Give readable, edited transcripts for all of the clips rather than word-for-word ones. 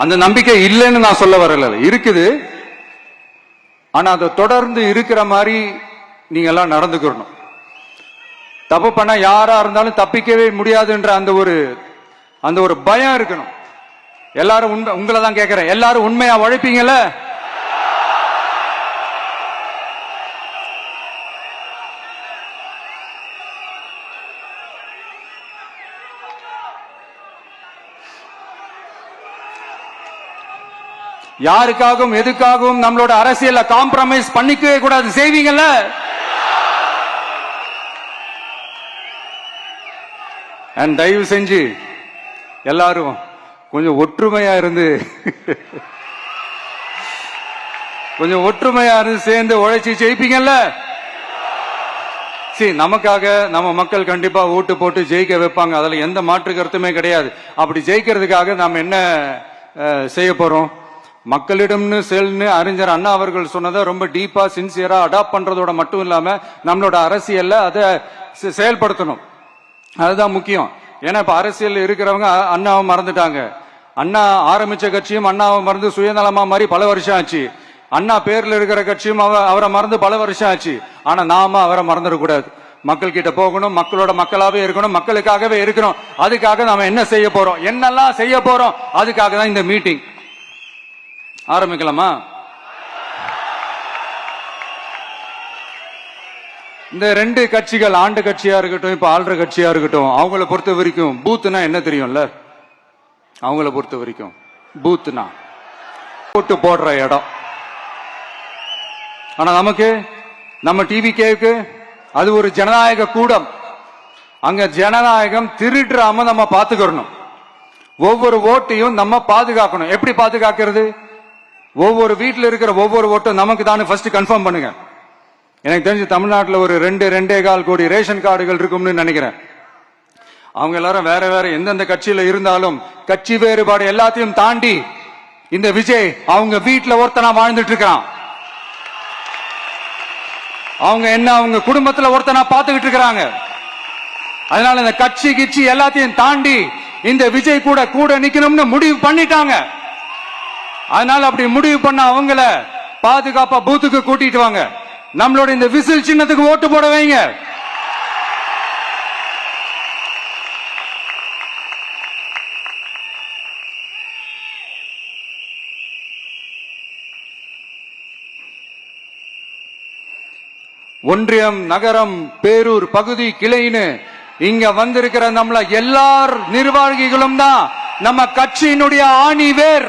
அந்த நம்பிக்கை இல்லைன்னு நான் சொல்ல வரல, இருக்குது. ஆனா அதை தொடர்ந்து இருக்கிற மாதிரி நீங்க எல்லாம் நடந்துக்கணும். தப்பு பண்ண யாரா இருந்தாலும் தப்பிக்கவே முடியாதுன்ற அந்த ஒரு பயம் இருக்கணும். எல்லாரும் உங்களை தான் கேட்கிறேன், எல்லாரும் உண்மையா உழைப்பீங்கல்ல? யாருக்காகவும் எதுக்காகவும் நம்மளோட அரசியல்ல காம்ப்ரமைஸ் பண்ணிக்கவே கூடாது, செய்வீங்கல்ல? தயவு செஞ்சு எல்லாரும் கொஞ்சம் ஒற்றுமையா இருந்து சேர்ந்து உழைச்சி ஜெயிப்பீங்கல்ல? சரி, நமக்காக நம்ம மக்கள் கண்டிப்பா ஓட்டு போட்டு ஜெயிக்க வைப்பாங்க, அதுல எந்த மாற்று கருத்துமே கிடையாது. அப்படி ஜெயிக்கிறதுக்காக நாம் என்ன செய்ய போறோம்? மக்களிடம்னு செல்னு அறிஞர் அண்ணா அவர்கள் சொன்னதை ரொம்ப டீப்பா சின்சியரா அடாப்ட் பண்றதோட மட்டும் இல்லாம நம்மளோட அரசியல்ல அதை செயல்படுத்தணும். அதுதான் முக்கியம். ஏன்னா இப்ப அரசியல் இருக்கிறவங்க அண்ணாவை மறந்துட்டாங்க. அண்ணா ஆரம்பிச்ச கட்சியும் அண்ணாவை மறந்து சுயநலமா மாதிரி பல வருஷம் ஆச்சு. அண்ணா பேர்ல இருக்கிற கட்சியும் அவரை மறந்து பல வருஷம் ஆச்சு. ஆனா நாம அவரை மறந்துடக்கூடாது. மக்கள் கிட்ட போகணும், மக்களோட மக்களாவே இருக்கணும், மக்களுக்காகவே இருக்கணும். அதுக்காக நாம என்ன செய்ய போறோம், என்னெல்லாம் செய்ய போறோம், அதுக்காக தான் இந்த மீட்டிங். ஆரம்பிக்கலாமா? இந்த ரெண்டு கட்சிகள், ஆண்டு கட்சியா இருக்கட்டும் இப்ப ஆள்ற கட்சியா இருக்கட்டும், அவங்கள பொறுத்த வரைக்கும் பூத்னா என்ன தெரியும்ல? அவங்கள பொறுத்த வரைக்கும் பூத்னா போட்டு போடுற இடம். ஆனா நமக்கு, நம்ம டிவிகேக்கு அது ஒரு ஜனநாயக கூடம். அங்க ஜனநாயகம் திருடுறாம நம்ம பாத்துக்கணும். ஒவ்வொரு ஓட்டையும் நம்ம பாதுகாக்கணும். எப்படி பாதுகாக்கிறது? ஒவ்வொரு வீட்டில் இருக்கிற ஒவ்வொரு ஓட்டும் நமக்கு தானே ஃபர்ஸ்ட் கன்ஃபார்ம் பண்ணுங்க. எனக்கு தெரிஞ்சு தமிழ்நாட்டில் ஒரு 2.25 கோடி ரேஷன் கார்டுகள் இருக்கும்னு நினைக்கிறேன். அவங்க எல்லாரும் வேற வேற எந்தெந்த கட்சியில இருந்தாலும் கட்சி வேறுபாடு எல்லாத்தையும் தாண்டி இந்த விஜய் அவங்க வீட்டுல ஒருத்தனா வாழ்ந்துட்டு இருக்கான். அவங்க குடும்பத்துல ஒருத்தனா பாத்துக்கிட்டு இருக்கிறாங்க. அதனால இந்த கட்சி கிச்சி எல்லாத்தையும் தாண்டி இந்த விஜய் கூட நிக்கணும்னு முடிவு பண்ணிட்டாங்க. அதனால அப்படி முடிவு பண்ண அவங்கள பாதுகாப்பா பூத்துக்கு கூட்டிட்டு வாங்க. நம்மளோட இந்த விசில் சின்னத்துக்கு ஓட்டு போட வைங்க. ஒன்றியம், நகரம், பேரூர், பகுதி, கிளைன்னு இங்க வந்திருக்கிற நம்மள எல்லார் நிர்வாகிகளும் தான் நம்ம கட்சியினுடைய ஆணி வேர்.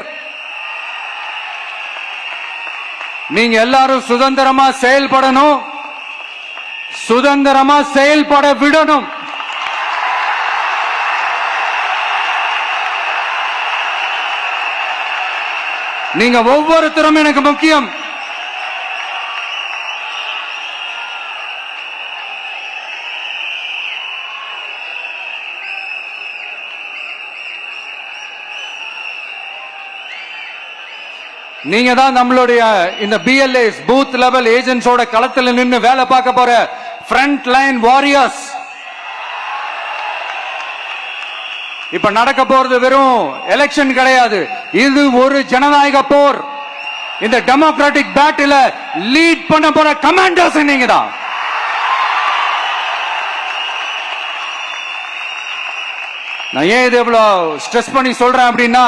நீங்க எல்லாரும் சுதந்திரமா செயல்படணும், சுதந்திரமா செயல்பட விடணும். நீங்க ஒவ்வொருத்தரும் எனக்கு முக்கியம். நீங்க தான் நம்மளுடைய இந்த பிஎல்ஏஸ் பூத் லெவல் ஏஜென்ட்ஸோட களத்துல நின்று வேலை பார்க்க போற ஃப்ரண்ட் லைன் வாரியர்ஸ். இப்ப நடக்க போறது வெறும் எலெக்ஷன் கிடையாது, இது ஒரு ஜனநாயக போர். இந்த டெமோக்ராட்டிக் பேட்டில லீட் பண்ண போற கமாண்டர்ஸ் நீங்க தான். நான் ஏன் இது எவ்வளவு ஸ்ட்ரெஸ் பண்ணி சொல்றேன் அப்படின்னா,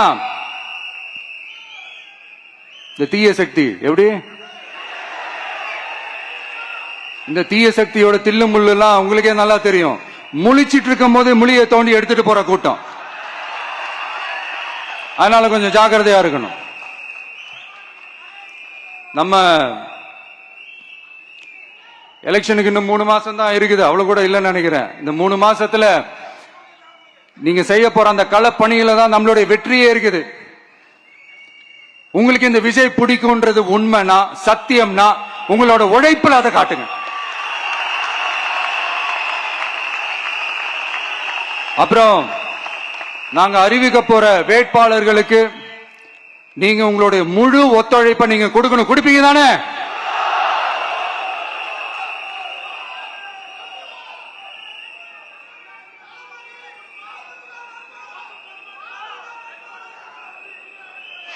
இந்த தீய சக்தி எப்படி, இந்த தீய சக்தியோட தில்லு முள்ளு எல்லாம் உங்களுக்கே நல்லா தெரியும். முழிச்சிட்டு இருக்கும் போது முழியை தோண்டி எடுத்துட்டு போற கூட்டம். அதனால கொஞ்சம் ஜாக்கிரதையா இருக்கணும். நம்ம எலெக்ஷனுக்கு இன்னும் 3 மாசம் தான் இருக்குது, அவ்வளவு கூட இல்லைன்னு நினைக்கிறேன். இந்த 3 மாசத்துல நீங்க செய்ய போற அந்த களப்பணியில தான் நம்மளுடைய வெற்றியே இருக்குது. உங்களுக்கு இந்த விஜய் பிடிக்கும்ன்றது உண்மைனா, சத்தியம்னா, உங்களோட உழைப்புல அதை காட்டுங்க. அப்புறம் நாங்க அறிவிக்க போற வேட்பாளர்களுக்கு நீங்க உங்களுடைய முழு ஒத்துழைப்பை நீங்க கொடுக்கணும். கொடுப்பீங்க தானே?